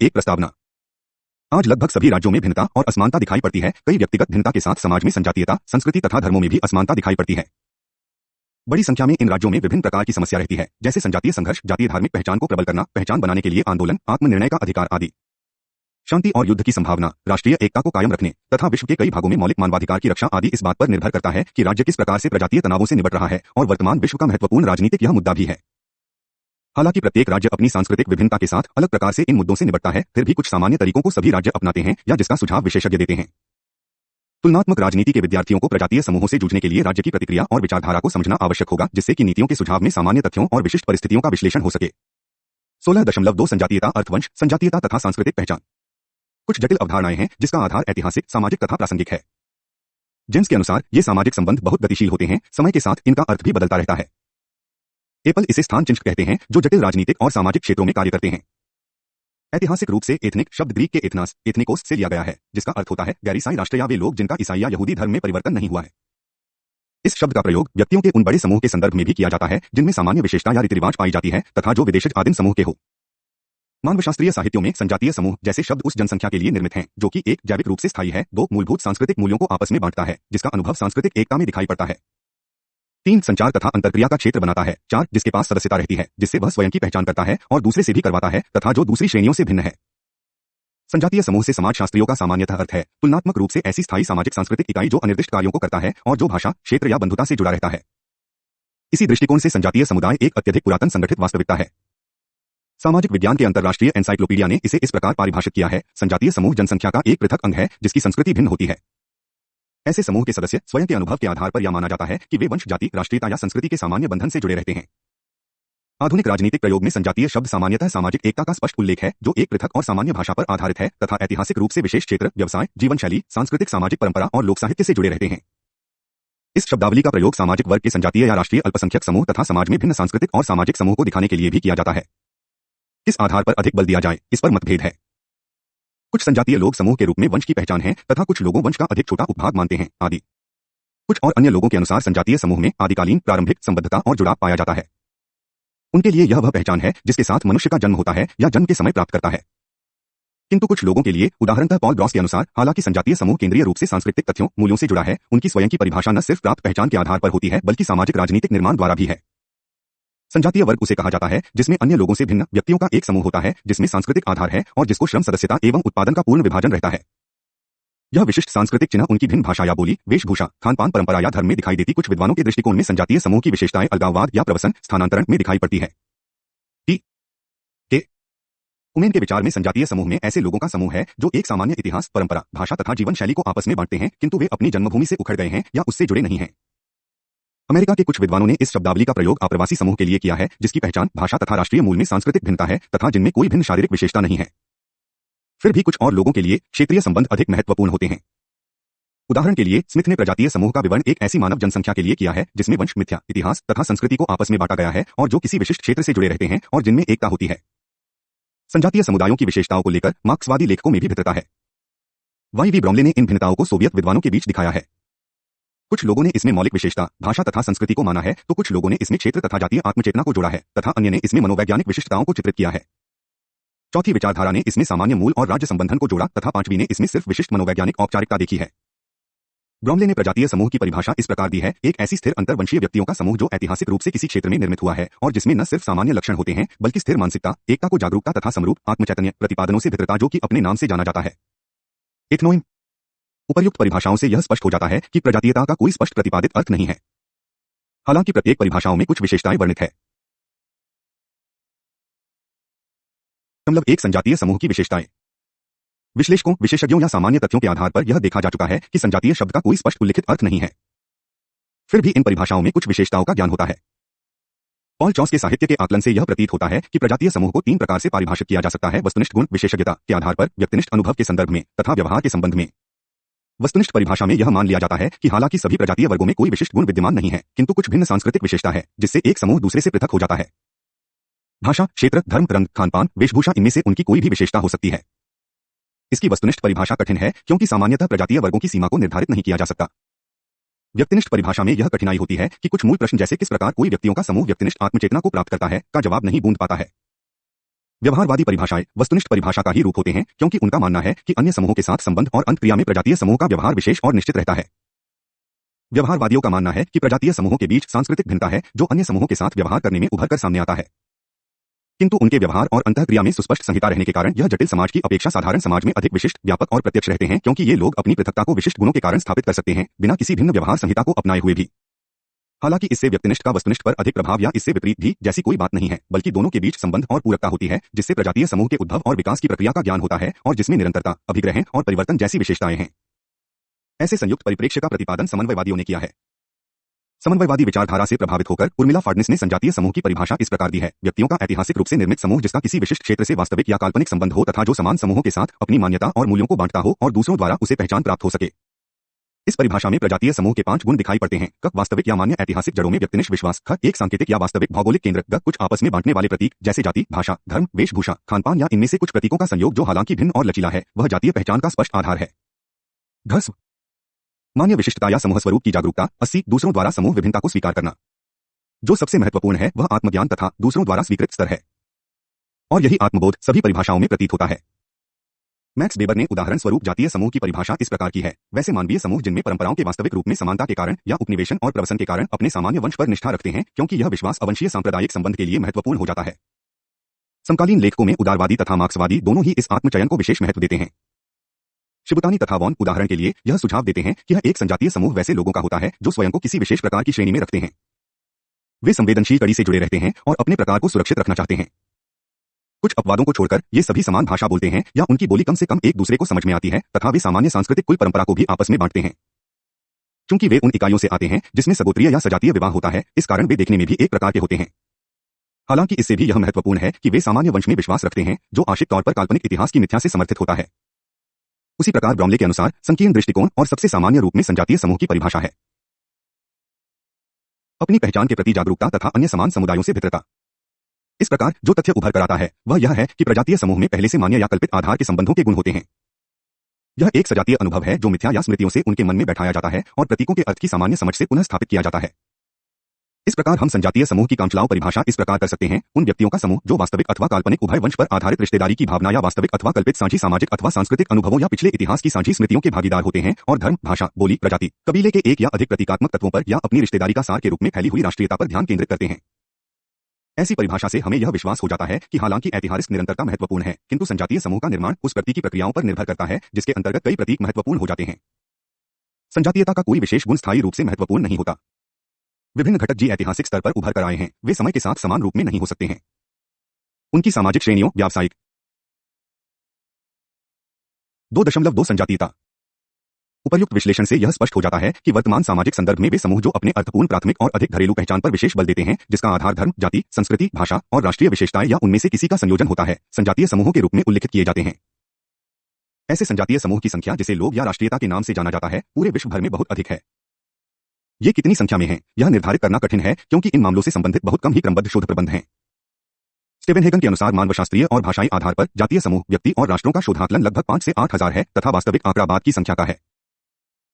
एक प्रस्तावना। आज लगभग सभी राज्यों में भिन्नता और असमानता दिखाई पड़ती है। कई व्यक्तिगत भिन्नता के साथ समाज में संजातीयता, संस्कृति तथा धर्मों में भी असमानता दिखाई पड़ती है। बड़ी संख्या में इन राज्यों में विभिन्न प्रकार की समस्या रहती है, जैसे संजातीय संघर्ष, जातीय धार्मिक पहचान को प्रबल करना, पहचान बनाने के लिए आंदोलन, आत्मनिर्णय का अधिकार आदि। शांति और युद्ध की संभावना, राष्ट्रीय एकता को कायम रखने तथा विश्व के कई भागों में मौलिक मानवाधिकार की रक्षा आदि इस बात पर निर्भर करता है कि राज्य किस प्रकार से प्रजातीय तनावों से निपट रहा है और वर्तमान विश्व का महत्वपूर्ण राजनीतिक यह मुद्दा भी है। हालांकि प्रत्येक राज्य अपनी सांस्कृतिक विभिन्नता के साथ अलग प्रकार से इन मुद्दों से निपटता है, फिर भी कुछ सामान्य तरीकों को सभी राज्य अपनाते हैं या जिसका सुझाव विशेषज्ञ देते हैं। तुलनात्मक राजनीति के विद्यार्थियों को प्रजातीय समूहों से जूझने के लिए राज्य की प्रतिक्रिया और विचारधारा को समझना आवश्यक होगा, जिससे कि नीतियों के सुझाव में सामान्य तथ्यों और विशिष्ट परिस्थितियों का विश्लेषण हो सके। 16.2 संजातीयता, अर्थवंश, संजातीयता तथा सांस्कृतिक पहचान। कुछ जटिल अवधारणाएं हैं जिसका आधार ऐतिहासिक, सामाजिक तथा प्रासंगिक है। जेम्स के अनुसार ये सामाजिक संबंध बहुत गतिशील होते हैं, समय के साथ इनका अर्थ भी बदलता रहता है। एपल इसे स्थान चिन्ह कहते हैं, जो जटिल राजनीतिक और सामाजिक क्षेत्रों में कार्य करते हैं। ऐतिहासिक रूप से एथनिक शब्द ग्रीक के एथनास, एथनिकोस से लिया गया है, जिसका अर्थ होता है गैर-ईसाई राष्ट्र या वे लोग जिनका ईसाई या यहूदी धर्म में परिवर्तन नहीं हुआ है। इस शब्द का प्रयोग व्यक्तियों के उन बड़े समूह के संदर्भ में भी किया जाता है जिनमें सामान्य विशेषता या रीति रिवाज पाई जाती है तथा जो विदेशज आदिम समूह के हो। मानवशास्त्रीय साहित्यों में संजातीय समूह जैसे शब्द उस जनसंख्या के लिए निर्मित हैं जो कि एक जैविक रूप से स्थायी है, दो मूलभूत सांस्कृतिक मूल्यों को आपस में बांटता है, जिसका अनुभव सांस्कृतिक एकता में दिखाई पड़ता है। 3 संचार तथा अंतरक्रिया का क्षेत्र बनाता है। 4 जिसके पास सदस्यता रहती है, जिससे वह स्वयं की पहचान करता है और दूसरे से भी करवाता है तथा जो दूसरी श्रेणियों से भिन्न है। संजातीय समूह से समाजशास्त्रियों का सामान्यतः अर्थ है तुलनात्मक रूप से ऐसी स्थायी सामाजिक सांस्कृतिक इकाई जो अनिर्दिष्ट कार्यों को करता है और जो भाषा, क्षेत्र या बंधुता से जुड़ा रहता है। इसी दृष्टिकोण से संजातीय समुदाय एक अत्यधिक पुरातन संगठित वास्तविकता है। सामाजिक विज्ञान के अंतर्राष्ट्रीय एनसाइक्लोपीडिया ने इसे इस प्रकार परिभाषित किया है, संजातीय समूह जनसंख्या का एक पृथक अंग है जिसकी संस्कृति भिन्न होती है। ऐसे समूह के सदस्य स्वयं के अनुभव के आधार पर यह माना जाता है कि वे वंश, जाति, राष्ट्रीयता या संस्कृति के सामान्य बंधन से जुड़े रहते हैं। आधुनिक राजनीतिक प्रयोग में संजातीय शब्द सामान्यतः सामाजिक एकता का स्पष्ट उल्लेख है, जो एक पृथक और सामान्य भाषा पर आधारित है तथा ऐतिहासिक रूप से विशेष क्षेत्र, व्यवसाय, जीवन शैली, सांस्कृतिक सामाजिक परंपरा और लोक साहित्य से जुड़े रहते हैं। इस शब्दावली का प्रयोग सामाजिक वर्ग के संजातीय या राष्ट्रीय अल्पसंख्यक समूह तथा समाज में भिन्न सांस्कृतिक और सामाजिक समूह को दिखाने के लिए भी किया जाता है। किस आधार पर अधिक बल दिया जाए, इस पर मतभेद है। कुछ संजातीय लोग समूह के रूप में वंश की पहचान है तथा कुछ लोगों वंश का अधिक छोटा उपभाग मानते हैं आदि। कुछ और अन्य लोगों के अनुसार संजातीय समूह में आदिकालीन प्रारंभिक संबद्धता और जुड़ाव पाया जाता है। उनके लिए यह वह पहचान है जिसके साथ मनुष्य का जन्म होता है या जन्म के समय प्राप्त करता है। किंतु कुछ लोगों के लिए, उदाहरणतः पॉल ग्रॉस के अनुसार, हालांकि संजातीय समूह केंद्रीय रूप से सांस्कृतिक तथ्यों, मूल्यों से जुड़ा है, उनकी स्वयं की परिभाषा न सिर्फ प्राप्त पहचान के आधार पर होती है बल्कि सामाजिक राजनीतिक निर्माण द्वारा भी है। संजातीय वर्ग उसे कहा जाता है जिसमें अन्य लोगों से भिन्न व्यक्तियों का एक समूह होता है जिसमें सांस्कृतिक आधार है और जिसको श्रम, सदस्यता एवं उत्पादन का पूर्ण विभाजन रहता है। यह विशिष्ट सांस्कृतिक चिन्ह उनकी भिन्न भाषा या बोली, वेशभूषा, खान-पान, परंपरा या धर्म में दिखाई देती। कुछ विद्वानों के दृष्टिकोण में संजातीय समूह की विशेषताएं अलगाववाद या प्रवसन, स्थानांतरण में दिखाई पड़ती है। उमेन के विचार में संजातीय समूह में ऐसे लोगों का समूह है जो एक सामान्य इतिहास, परंपरा, भाषा तथा जीवन शैली को आपस में बांटते हैं, किंतु वे अपनी जन्मभूमि से उखड़ गए हैं या उससे जुड़े नहीं हैं। अमेरिका के कुछ विद्वानों ने इस शब्दावली का प्रयोग आप्रवासी समूह के लिए किया है जिसकी पहचान भाषा तथा राष्ट्रीय मूल में सांस्कृतिक भिन्नता है तथा जिनमें कोई भिन्न शारीरिक विशेषता नहीं है। फिर भी कुछ और लोगों के लिए क्षेत्रीय संबंध अधिक महत्वपूर्ण होते हैं। उदाहरण के लिए स्मिथ ने प्रजातीय समूह का विवरण एक ऐसी मानव जनसंख्या के लिए किया है जिसमें वंश, मिथ्या, इतिहास तथा संस्कृति को आपस में बांटा गया है और जो किसी विशिष्ट क्षेत्र से जुड़े रहते हैं और जिनमें एकता होती है। संजातीय समुदायों की विशेषताओं को लेकर मार्क्सवादी लेखकों में भी भिन्नता है। वाई वी ब्रोमले ने इन भिन्नताओं को सोवियत विद्वानों के बीच दिखाया है। कुछ लोगों ने इसमें मौलिक विशेषता, भाषा तथा संस्कृति को माना है, तो कुछ लोगों ने इसमें क्षेत्र तथा जातीय आत्मचेतना को जोड़ा है तथा अन्य ने इसमें मनोवैज्ञानिक विशिष्टताओं को चित्रित किया है। चौथी विचारधारा ने इसमें सामान्य मूल और राज्य संबंधन को जोड़ा तथा पांचवी ने इसमें सिर्फ विशिष्ट मनोवैज्ञानिक औपचारिकता देखी है। ब्रोमले ने प्रजातीय समूह की परिभाषा इस प्रकार दी है, एक ऐसी स्थिर अंतर्वंशीय व्यक्तियों का समूह जो ऐतिहासिक रूप से किसी क्षेत्र में निर्मित हुआ है और जिसमें न सिर्फ सामान्य लक्षण होते हैं बल्कि स्थिर मानसिकता, एकता को जागरूकता तथा समरूप आत्मचैतन्य प्रतिपादनों से भिन्नता जो कि अपने नाम से जाना जाता है। इथनोइम। उपर्युक्त परिभाषाओं से यह स्पष्ट हो जाता है कि प्रजातीयता का कोई स्पष्ट प्रतिपादित अर्थ नहीं है, हालांकि प्रत्येक परिभाषाओं में कुछ विशेषताएं वर्णित है। एक संजातीय समूह की विशेषताएं। विश्लेषकों, विशेषज्ञों या सामान्य तथ्यों के आधार पर यह देखा जा चुका है कि संजातीय शब्द का कोई स्पष्ट उल्लिखित अर्थ नहीं है। फिर भी इन परिभाषाओं में कुछ विशेषताओं का ज्ञान होता है। पॉल चॉस के साहित्य के आकलन से यह प्रतीत होता है कि प्रजातीय समूह को 3 प्रकार से परिभाषित किया जा सकता है: वस्तुनिष्ठ गुण विशेषज्ञता के आधार पर, व्यक्तिनिष्ठ अनुभव के संदर्भ में तथा व्यवहार के संबंध में। वस्तुनिष्ठ परिभाषा में यह मान लिया जाता है कि हालांकि सभी प्रजातीय वर्गों में कोई विशिष्ट गुण विद्यमान नहीं है, किंतु कुछ भिन्न सांस्कृतिक विशेषता है जिससे एक समूह दूसरे से पृथक हो जाता है। भाषा, क्षेत्र, धर्म, रंग, खानपान, वेशभूषा, इनमें से उनकी कोई भी विशेषता हो सकती है। इसकी वस्तुनिष्ठ परिभाषा कठिन है क्योंकि सामान्यतः प्रजातीय वर्गों की सीमा को निर्धारित नहीं किया जा सकता। व्यक्तिनिष्ठ परिभाषा में यह कठिनाई होती है कि कुछ मूल प्रश्न जैसे किस प्रकार कोई व्यक्तियों का समूह व्यक्तिनिष्ठ आत्मचेतना को प्राप्त करता है का जवाब नहीं ढूंढ पाता है। व्यवहारवादी परिभाषाएं वस्तुनिष्ठ परिभाषा का ही रूप होते हैं, क्योंकि उनका मानना है कि अन्य समूहों के साथ संबंध और अंतक्रिया में प्रजातीय समूह का व्यवहार विशेष और निश्चित रहता है। व्यवहारवादियों का मानना है कि प्रजातीय समूहों के बीच सांस्कृतिक भिन्नता है जो अन्य समूहों के साथ व्यवहार करने में उभर कर सामने आता है, किंतु उनके व्यवहार और अंतःक्रिया में सुस्पष्ट संहिता रहने के कारण यह जटिल समाज की अपेक्षा साधारण समाज में अधिक विशिष्ट, व्यापक और प्रत्यक्ष रहते हैं, क्योंकि ये लोग अपनी पृथकता को विशिष्ट गुणों के कारण स्थापित कर सकते हैं बिना किसी भिन्न व्यवहार संहिता को अपनाए हुए भी। हालांकि इससे व्यक्तिनिष्ठ का वस्तुनिष्ठ पर अधिक प्रभाव या इससे विपरीत भी जैसी कोई बात नहीं है, बल्कि दोनों के बीच संबंध और पूरकता होती है, जिससे प्रजातीय समूह के उद्भव और विकास की प्रक्रिया का ज्ञान होता है और जिसमें निरंतरता, अभिग्रहण और परिवर्तन जैसी विशेषताएं हैं। ऐसे संयुक्त परिप्रेक्ष्य का प्रतिपादन समन्वयवादियों ने किया है। समन्वयवादी विचारधारा से प्रभावित होकर उर्मिला फाडनिस ने संजातीय समूह की परिभाषा इस प्रकार दी है: व्यक्तियों का ऐतिहासिक रूप से निर्मित समूह जिसका किसी विशिष्ट क्षेत्र से वास्तविक या काल्पनिक संबंध हो तथा जो समान समूहों के साथ अपनी मान्यता और मूल्यों को बांटता हो और दूसरों द्वारा उसे पहचान प्राप्त हो सके। इस परिभाषा में प्रजातीय समूह के 5 गुण दिखाई पड़ते हैं: क वास्तविक या मान्य ऐतिहासिक जड़ों में व्यक्तिनिष्ठ विश्वास, ख एक सांकेतिक या वास्तविक भौगोलिक केंद्र, ग कुछ आपस में बांटने वाले प्रतीक जैसे जाति, भाषा, धर्म, वेशभूषा, खानपान या इनमें से कुछ प्रतीकों का संयोग जो हालांकि भिन्न और लचीला है, वह जातीय पहचान का स्पष्ट आधार है। घ मान्य विशिष्टता या समूह स्वरूप की जागरूकता, 80 दूसरों द्वारा समूह विभिन्नता को स्वीकार करना। जो सबसे महत्वपूर्ण है वह आत्मज्ञान तथा दूसरों द्वारा स्वीकृत स्तर है, और यही आत्मबोध सभी परिभाषाओं में प्रतीत होता है। मैक्स वेबर ने उदाहरण स्वरूप जातीय समूह की परिभाषा इस प्रकार की है: वैसे मानवीय समूह जिनमें परंपराओं के वास्तविक रूप में समानता के कारण या उपनिवेशन और प्रवसन के कारण अपने सामान्य वंश पर निष्ठा रखते हैं, क्योंकि यह विश्वास अवंशीय सांप्रदायिक संबंध के लिए महत्वपूर्ण हो जाता है। समकालीन लेखकों में उदारवादी तथा मार्क्सवादी दोनों ही इस आत्मचयन को विशेष महत्व देते हैं। शिबुतानी तथा वॉन उदाहरण के लिए यह सुझाव देते हैं कि यह एक संजातीय समूह वैसे लोगों का होता है जो स्वयं को किसी विशेष प्रकार की श्रेणी में रखते हैं। वे संवेदनशील कड़ी से जुड़े रहते हैं और अपने प्रकार को सुरक्षित रखना चाहते हैं। कुछ अपवादों को छोड़कर ये सभी समान भाषा बोलते हैं या उनकी बोली कम से कम एक दूसरे को समझ में आती है तथा वे सामान्य सांस्कृतिक कुल परंपरा को भी आपस में बांटते हैं। चूंकि वे उन इकाइयों से आते हैं जिसमें सगोत्रीय या सजातीय विवाह होता है, इस कारण वे देखने में भी एक प्रकार के होते हैं। हालांकि इससे भी यह महत्वपूर्ण है कि वे सामान्य वंश में विश्वास रखते हैं जो आंशिक तौर पर काल्पनिक इतिहास की मिथ्या से समर्थित होता है। उसी प्रकार ब्रॉमले के अनुसार संकीर्ण दृष्टिकोण और सबसे सामान्य रूप में संजातीय समूह की परिभाषा है अपनी पहचान के प्रति जागरूकता तथा अन्य समान समुदायों से भिन्नता। इस प्रकार जो तथ्य उभर कर आता है वह यह है कि प्रजातीय समूह में पहले से मान्य या कल्पित आधार के संबंधों के गुण होते हैं। यह एक सजातीय अनुभव है जो मिथ्या या स्मृतियों से उनके मन में बैठाया जाता है और प्रतीकों के अर्थ की सामान्य समझ से पुनः स्थापित किया जाता है। इस प्रकार हम संजातीय समूह की कामचलाओ परिभाषा इस प्रकार कर सकते हैं: उन व्यक्तियों का समूह जो वास्तविक अथवा काल्पनिक उभय वंश पर आधारित रिश्तेदारी की भावना या वास्तविक अथवा कल्पित साझी सामाजिक अथवा सांस्कृतिक अनुभवों या पिछले इतिहास की साझी स्मृतियों के भागीदार होते हैं और धर्म, भाषा, बोली, प्रजाति, कबीले के एक या अधिक प्रतीकात्मक तत्वों पर या अपनी रिश्तेदारी का सार के रूप में फैली हुई राष्ट्रीयता पर ध्यान केंद्रित करते हैं। ऐसी परिभाषा से हमें यह विश्वास हो जाता है कि हालांकि ऐतिहासिक निरंतरता महत्वपूर्ण है, किंतु संजातीय समूह का निर्माण उस व्यक्ति की प्रक्रियाओं पर निर्भर करता है जिसके अंतर्गत कई प्रतीक महत्वपूर्ण हो जाते हैं। संजातीयता का कोई विशेष गुण स्थायी रूप से महत्वपूर्ण नहीं होता। विभिन्न घटक जी ऐतिहासिक स्तर पर उभर कर आए हैं, वे समय के साथ समान रूप में नहीं हो सकते हैं। उनकी सामाजिक श्रेणियों, व्यावसायिक 2.2 संजातीयता। उपर्युक्त विश्लेषण से यह स्पष्ट हो जाता है कि वर्तमान सामाजिक संदर्भ में वे समूह जो अपने अर्थपूर्ण प्राथमिक और अधिक घरेलू पहचान पर विशेष बल देते हैं, जिसका आधार धर्म, जाति, संस्कृति, भाषा और राष्ट्रीय विशेषताएं या उनमें से किसी का संयोजन होता है, संजातीय समूहों के रूप में उल्लिखित किए जाते हैं। ऐसे संजातीय समूह की संख्या जिसे लोग या राष्ट्रीयता के नाम से जाना जाता है, पूरे विश्व भर में बहुत अधिक है। ये कितनी संख्या में है यह निर्धारित करना कठिन है, क्योंकि इन मामलों से संबंधित बहुत कम ही क्रमबद्ध शोध प्रबंध हैं। स्टेवेनहेगन के अनुसार मानवशास्त्रीय और भाषाई आधार पर जातीय समूह, व्यक्ति और राष्ट्रों का शोधाकलन लगभग 5 से 8 हजार है तथा वास्तविक आंकड़ा बाद की संख्या का है।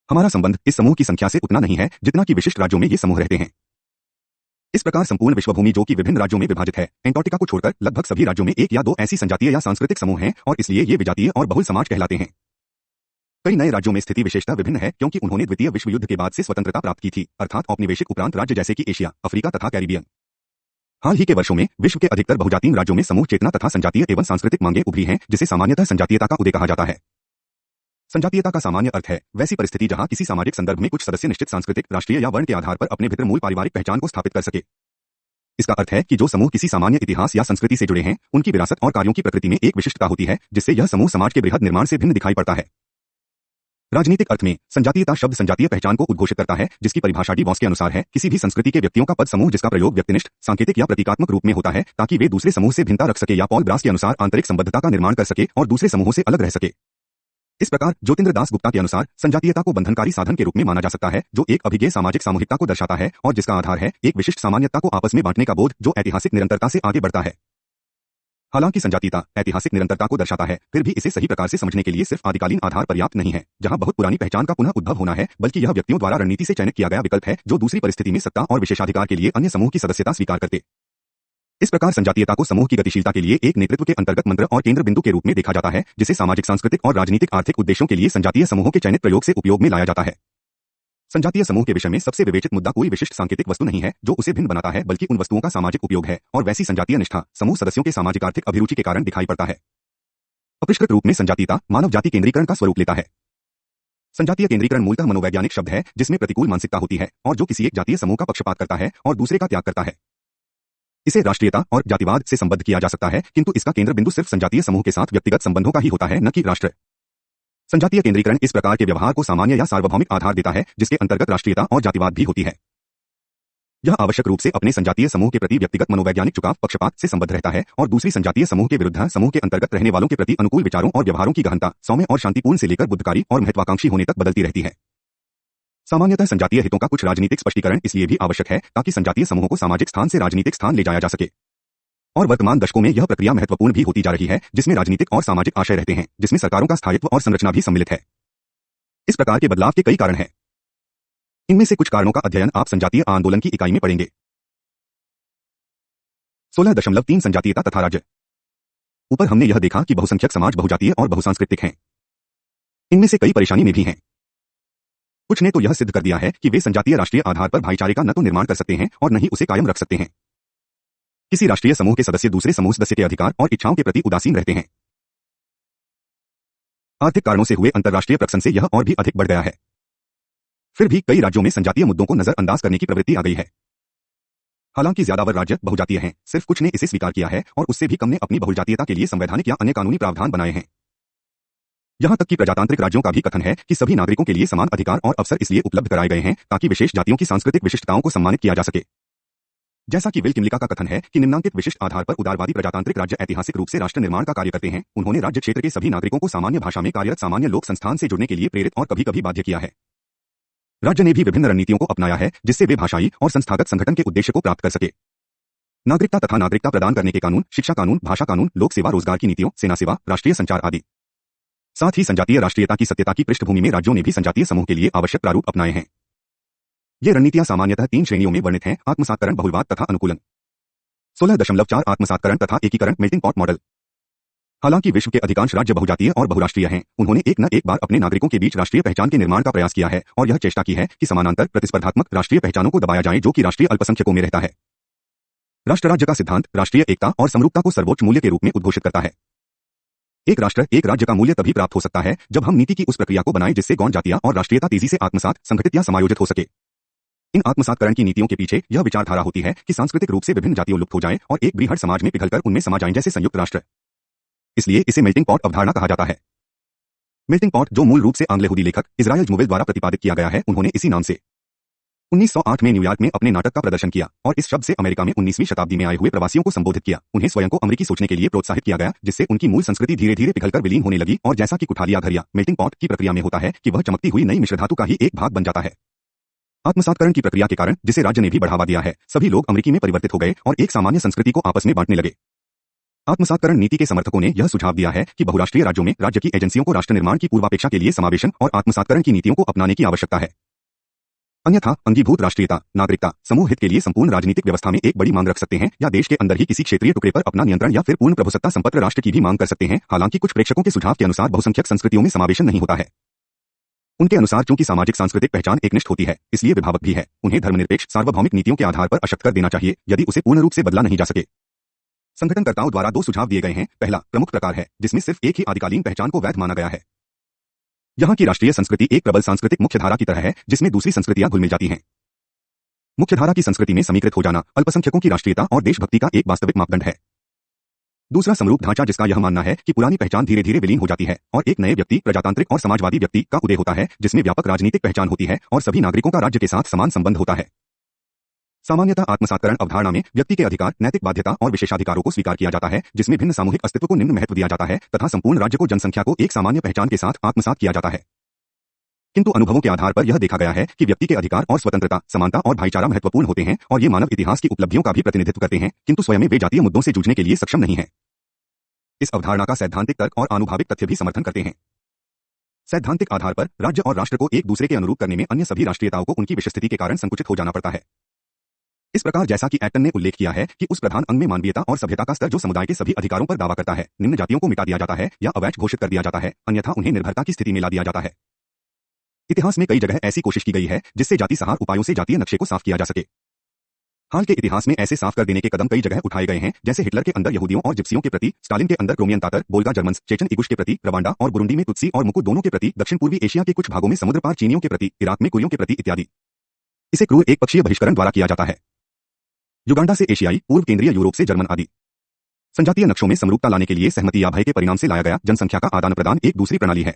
हमारा संबंध इस समूह की संख्या से उतना नहीं है जितना कि विशिष्ट राज्यों में ये समूह रहते हैं। इस प्रकार संपूर्ण विश्वभूमि जो कि विभिन्न राज्यों में विभाजित है, एंटार्क्टिका को छोड़कर लगभग सभी राज्यों में 1 या 2 ऐसी संजातीय या सांस्कृतिक समूह हैं और इसलिए ये विजातीय और बहुल समाज कहलाते हैं। कई नए राज्यों में स्थिति विशेषता विभिन्न है, क्योंकि उन्होंने द्वितीय विश्व युद्ध के बाद से स्वतंत्रता प्राप्त की थी, अर्थात औपनिवेशिक उपरांत राज्य जैसे कि एशिया, अफ्रीका तथा कैरिबियन। हाल ही के वर्षों में विश्व के अधिकतर बहुजातीय राज्यों में समूह चेतना तथा संजातीय एवं सांस्कृतिक मांगे उभरी हैं, जिसे सामान्यतः संजातीयता का उदय कहा जाता है। संजातीयता का सामान्य अर्थ है वैसी परिस्थिति जहां किसी सामाजिक संदर्भ में कुछ सदस्य निश्चित सांस्कृतिक, राष्ट्रीय या वर्ण के आधार पर अपने भीतर मूल पारिवारिक पहचान को स्थापित कर सके। इसका अर्थ है कि जो समूह किसी सामान्य इतिहास या संस्कृति से जुड़े हैं, उनकी विरासत और कार्यों की प्रकृति में एक विशिष्टता होती है, जिससे यह समूह समाज के बृहद निर्माण से भिन्न दिखाई पड़ता है। राजनीतिक अर्थ में संजातीयता शब्द संजातीय पहचान को उद्घोषित करता है, जिसकी परिभाषा डी वॉस के अनुसार है किसी भी संस्कृति के व्यक्तियों का पद समूह जिसका प्रयोग व्यक्तिनिष्ठ, सांकेतिक या प्रतीकात्मक रूप में होता है ताकि वे दूसरे समूह से भिन्नता रख सके या पॉल ब्रास के अनुसार आंतरिक संबद्धता का निर्माण कर सके और दूसरे समूहों से अलग रह सके। इस प्रकार ज्योतिन्द्र दास गुप्ता के अनुसार संजातीयता को बंधनकारी साधन के रूप में माना जा सकता है जो एक अभिज्ञेय सामाजिक सामूहिकता को दर्शाता है और जिसका आधार है एक विशिष्ट सामान्यता को आपस में बांटने का बोध जो ऐतिहासिक निरंतरता से आगे बढ़ता है। हालांकि संजातीयता ऐतिहासिक निरंतरता को दर्शाता है, फिर भी इसे सही प्रकार से समझने के लिए सिर्फ आदिकालीन आधार पर्याप्त नहीं है जहां बहुत पुरानी पहचान का पुनः उद्भव होना है, बल्कि यह व्यक्तियों द्वारा रणनीति से चयनित किया गया विकल्प है जो दूसरी परिस्थिति में सत्ता और विशेषाधिकार के लिए अन्य समूह की सदस्यता स्वीकार करते इस प्रकार संजातीयता को समूह की गतिशीलता के लिए एक नेतृत्व के अंतर्गत मंत्र और केंद्र बिंदु के रूप में देखा जाता है, जिसे सामाजिक, सांस्कृतिक और राजनीतिक आर्थिक उद्देश्यों के लिए संजातीय समूहों के चयनित प्रयोग से उपयोग में लाया जाता है। संजातीय समूह के विषय में सबसे विवेचित मुद्दा कोई विशिष्ट सांकेतिक वस्तु नहीं है जो उसे भिन्न बनाता है, बल्कि उन वस्तुओं का सामाजिक उपयोग है, और वैसी संजातीय निष्ठा समूह सदस्यों के सामाजिक आर्थिक अभिरुचि के कारण दिखाई पड़ता है। अपरिष्कृत रूप में संजातीयता मानव जाति केंद्रीकरण का स्वरूप लेता है। संजातीय केंद्रीकरण मूलतः मनोवैज्ञानिक शब्द है जिसमें प्रतिकूल मानसिकता होती है और जो किसी एक जातीय समूह का पक्षपात करता है और दूसरे का त्याग करता है। इसे राष्ट्रीयता और जातिवाद से संबद्ध किया जा सकता है, किंतु इसका केंद्र बिंदु सिर्फ संजातीय समूह के साथ व्यक्तिगत संबंधों का ही होता है, न कि राष्ट्र। संजातीय केंद्रीकरण इस प्रकार के व्यवहार को सामान्य या सार्वभौमिक आधार देता है जिसके अंतर्गत राष्ट्रीयता और जातिवाद भी होती है। यह आवश्यक रूप से अपने संजातीय समूह के प्रति व्यक्तिगत मनोवैज्ञानिक झुकाव पक्षपात से संबद्ध रहता है और दूसरी संजातीय समूह के विरुद्ध समूह के अंतर्गत रहने वालों के प्रति अनुकूल विचारों और व्यवहारों की गहनता सौम्य और शांतिपूर्ण से लेकर बुद्धिकारी और महत्वाकांक्षी होने तक बदलती रहती है। सामान्यतः संजातीय हितों का कुछ राजनीतिक स्पष्टीकरण इसलिए भी आवश्यक है ताकि संजातीय समूहों को सामाजिक स्थान से राजनीतिक स्थान ले जाया जा सके। और वर्तमान दशकों में यह प्रक्रिया महत्वपूर्ण भी होती जा रही है, जिसमें राजनीतिक और सामाजिक आशय रहते हैं, जिसमें सरकारों का स्थायित्व और संरचना भी सम्मिलित है। इस प्रकार के बदलाव के कई कारण हैं। इनमें से कुछ कारणों का अध्ययन आप संजातीय आंदोलन की इकाई में पढ़ेंगे। 16.3 संजातीयता तथा राज्य। ऊपर हमने यह देखा कि बहुसंख्यक समाज बहुजातीय और बहुसांस्कृतिक हैं। इनमें से कई परेशानी में भी हैं। कुछ ने तो यह सिद्ध कर दिया है कि वे संजातीय राष्ट्रीय आधार पर भाईचारे का न तो निर्माण कर सकते हैं और न ही उसे कायम रख सकते हैं। किसी राष्ट्रीय समूह के सदस्य दूसरे समूह सदस्य के अधिकार और इच्छाओं के प्रति उदासीन रहते हैं। आर्थिक कारणों से हुए अंतर्राष्ट्रीय प्रक्षण से यह और भी अधिक बढ़ गया है। फिर भी कई राज्यों में संजातीय मुद्दों को नजरअंदाज करने की प्रवृत्ति आ गई है। हालांकि ज्यादातर राज्य बहुजातीय हैं, सिर्फ कुछ ने इसे स्वीकार किया है और उससे भी कम ने अपनी बहुजातीयता के लिए संवैधानिक या अन्य कानूनी प्रावधान बनाए हैं। यहां तक कि प्रजातांत्रिक राज्यों का भी कथन है कि सभी नागरिकों के लिए समान अधिकार और अवसर इसलिए उपलब्ध कराए गए हैं ताकि विशेष जातियों की सांस्कृतिक विशिष्टताओं को सम्मानित किया जा सके। जैसा कि विल किमलिका का कथन है कि निम्नांकित विशिष्ट आधार पर उदारवादी प्रजातांत्रिक राज्य ऐतिहासिक रूप से राष्ट्र निर्माण का कार्य करते हैं। उन्होंने राज्य क्षेत्र के सभी नागरिकों को सामान्य भाषा में कार्यरत सामान्य लोक संस्थान से जुड़ने के लिए प्रेरित और कभी-कभी बाध्य किया है। राज्य ने भी विभिन्न रणनीतियों को अपनाया है जिससे वे भाषाई और संस्थागत संगठन के उद्देश्य को प्राप्त कर सके। नागरिकता तथा नागरिकता प्रदान करने के कानून, शिक्षा कानून, भाषा कानून, लोक सेवा रोजगार की नीतियों, सेना सेवा, राष्ट्रीय संचार आदि। साथ ही संजातीय राष्ट्रीयता की सत्यता की पृष्ठभूमि में राज्यों ने भी संजातीय समूह के लिए आवश्यक प्रारूप अपनाए हैं। ये रणनीतियां सामान्यतः 3 श्रेणियों में वर्णित हैं: आत्मसातकरण, बहुलवाद तथा अनुकूलन। 16.4 आत्मसातकरण तथा एकीकरण, मेल्टिंग पॉट मॉडल। हालांकि विश्व के अधिकांश राज्य बहुजातीय और बहुराष्ट्रीय हैं, उन्होंने एक न एक बार अपने नागरिकों के बीच राष्ट्रीय पहचान के निर्माण का प्रयास किया है और यह चेष्टा की है कि समानांतर प्रतिस्पर्धात्मक राष्ट्रीय पहचानों को दबाया जाए जो कि राष्ट्रीय अल्पसंख्यकों में रहता है। राष्ट्र राज्य का सिद्धांत राष्ट्रीय एकता और समरूपता को सर्वोच्च मूल्य के रूप में उद्घोषित करता है। एक राष्ट्र एक राज्य का मूल्य तभी प्राप्त हो सकता है जब हम नीति की उस प्रक्रिया को बनाएं जिससे गौण जातियां और राष्ट्रीयता तेजी से आत्मसात, संगठित या समायोजित हो सके। इन आत्मसातकरण की नीतियों के पीछे यह विचारधारा होती है कि सांस्कृतिक रूप से विभिन्न जातियां लुप्त हो जाएं और एक बृहद समाज में पिघलकर उनमें समा जाएं, जैसे संयुक्त राष्ट्र। इसलिए इसे मेल्टिंग पॉट अवधारणा कहा जाता है। मेल्टिंग पॉट, जो मूल रूप से आंग्ल-यहूदी लेखक इज़राइल ज़्मुविल द्वारा प्रतिपादित किया गया है, उन्होंने इसी नाम से 1908 में न्यूयॉर्क में अपने नाटक का प्रदर्शन किया और इस शब्द से अमेरिका में 19वीं शताब्दी में आए हुए प्रवासियों को संबोधित किया। उन्हें स्वयं को अमेरिकी सोचने के लिए प्रोत्साहित किया गया, जिससे उनकी मूल संस्कृति धीरे-धीरे पिघलकर विलीन होने लगी और जैसा कि कुठालिया घर या मेल्टिंग पॉट की प्रक्रिया में होता है कि वह चमकती हुई नई मिश्रधातु का ही एक भाग बन जाता है। आत्मसातकरण की प्रक्रिया के कारण, जिसे राज्य ने भी बढ़ावा दिया है, सभी लोग अमेरिकी में परिवर्तित हो गए और एक सामान्य संस्कृति को आपस में बांटने लगे। आत्मसातकरण नीति के समर्थकों ने यह सुझाव दिया है कि बहुराष्ट्रीय राज्यों में राज्य की एजेंसियों को राष्ट्र निर्माण की पूर्वापेक्षा के लिए समावेशन और आत्मसातकरण की नीतियों को अपनाने की आवश्यकता है। अन्यथा अंगीभूत राष्ट्रीयता, नागरिकता, समूह हित के लिए संपूर्ण राजनीतिक व्यवस्था में एक बड़ी मांग रख सकते हैं या देश के अंदर ही किसी क्षेत्रीय टुकड़े पर अपना नियंत्रण या फिर पूर्ण प्रभुसत्ता संपन्न राष्ट्र की भी मांग कर सकते हैं। हालांकि कुछ प्रेक्षकों के सुझाव के अनुसार बहुसंख्यक संस्कृतियों में समावेशन नहीं होता है। उनके अनुसार चूंकि सामाजिक सांस्कृतिक पहचान एकनिष्ठ होती है, इसलिए विभावक भी है। उन्हें धर्मनिरपेक्ष सार्वभौमिक नीतियों के आधार पर अशक्त कर देना चाहिए यदि उसे पूर्ण रूप से बदला नहीं जा सके। संगठनकर्ताओं द्वारा 2 सुझाव दिए गए हैं। पहला प्रमुख प्रकार है जिसमें सिर्फ एक ही आदिकालीन पहचान को वैध माना गया है। यहाँ की राष्ट्रीय संस्कृति एक प्रबल सांस्कृतिक मुख्यधारा की तरह है जिसमें दूसरी संस्कृतियां घुल मिल जाती हैं। मुख्यधारा की संस्कृति में समीकृत हो जाना अल्पसंख्यकों की राष्ट्रीयता और देशभक्ति का एक वास्तविक मापदंड है। दूसरा समरूप ढांचा, जिसका यह मानना है कि पुरानी पहचान धीरे धीरे विलीन हो जाती है और एक नए व्यक्ति, प्रजातांत्रिक और समाजवादी व्यक्ति का उदय होता है जिसमें व्यापक राजनीतिक पहचान होती है और सभी नागरिकों का राज्य के साथ समान संबंध होता है। सामान्यतः आत्मसातकरण अवधारणा में व्यक्ति के अधिकार, नैतिक बाध्यता और विशेषाधिकारों को स्वीकार किया जाता है, जिसमें भिन्न सामूहिक अस्तित्व को निम्न महत्व दिया जाता है तथा संपूर्ण राज्य को जनसंख्या को एक सामान्य पहचान के साथ आत्मसात किया जाता है। किंतु अनुभवों के आधार पर यह देखा गया है कि व्यक्ति के अधिकार और स्वतंत्रता, समानता और भाईचारा महत्वपूर्ण होते हैं और ये मानव इतिहास की उपलब्धियों का भी प्रतिनिधित्व करते हैं, किंतु स्वयं में वे जातीय मुद्दों से जूझने के लिए सक्षम नहीं है। इस अवधारणा का सैद्धांतिक तर्क और आनुभाविक तथ्य भी समर्थन करते हैं। सैद्धांतिक आधार पर राज्य और राष्ट्र को एक दूसरे के अनुरूप करने में अन्य सभी राष्ट्रीयताओं को उनकी विशिष्ट स्थिति के कारण संकुचित हो जाना पड़ता है। इस प्रकार जैसा कि एक्टन ने उल्लेख किया है कि उस प्रधान अंग में मानवीयता और सभ्यता का स्तर जो समुदाय के सभी अधिकारों पर दावा करता है, निम्न जातियों को मिटा दिया जाता है या अवैध घोषित कर दिया जाता है, अन्यथा उन्हें निर्भरता की स्थिति में ला दिया जाता है। इतिहास में कई जगह ऐसी कोशिश की गई है जिससे जाति सहार उपायों से जातीय नक्शे को साफ किया जा सके। हाल के इतिहास में ऐसे साफ कर देने के कदम कई जगह उठाए गए हैं, जैसे हिटलर के अंदर यहूदियों और जिप्सियों के प्रति, स्टालिन के अंदर क्रोमियन तातर, बोल्गा जर्मन्स, चेचन इगुश के प्रति, रवांडा और बुरुंडी में तुत्सी और मुकु दोनों के प्रति, दक्षिण पूर्वी एशिया के कुछ भागों में समुद्र पार चीनियों के प्रति, इराक में कुरियों के प्रति इत्यादि। इसे क्रूर एक पक्षीय बहिष्करण द्वारा किया जाता है। युगांडा से एशियाई, पूर्व केंद्रीय यूरोप से जर्मन आदि संजातीय नक्शों में समरूपता लाने के लिए सहमति या भय के परिणाम से लाया गया जनसंख्या का आदान प्रदान एक दूसरी प्रणाली है।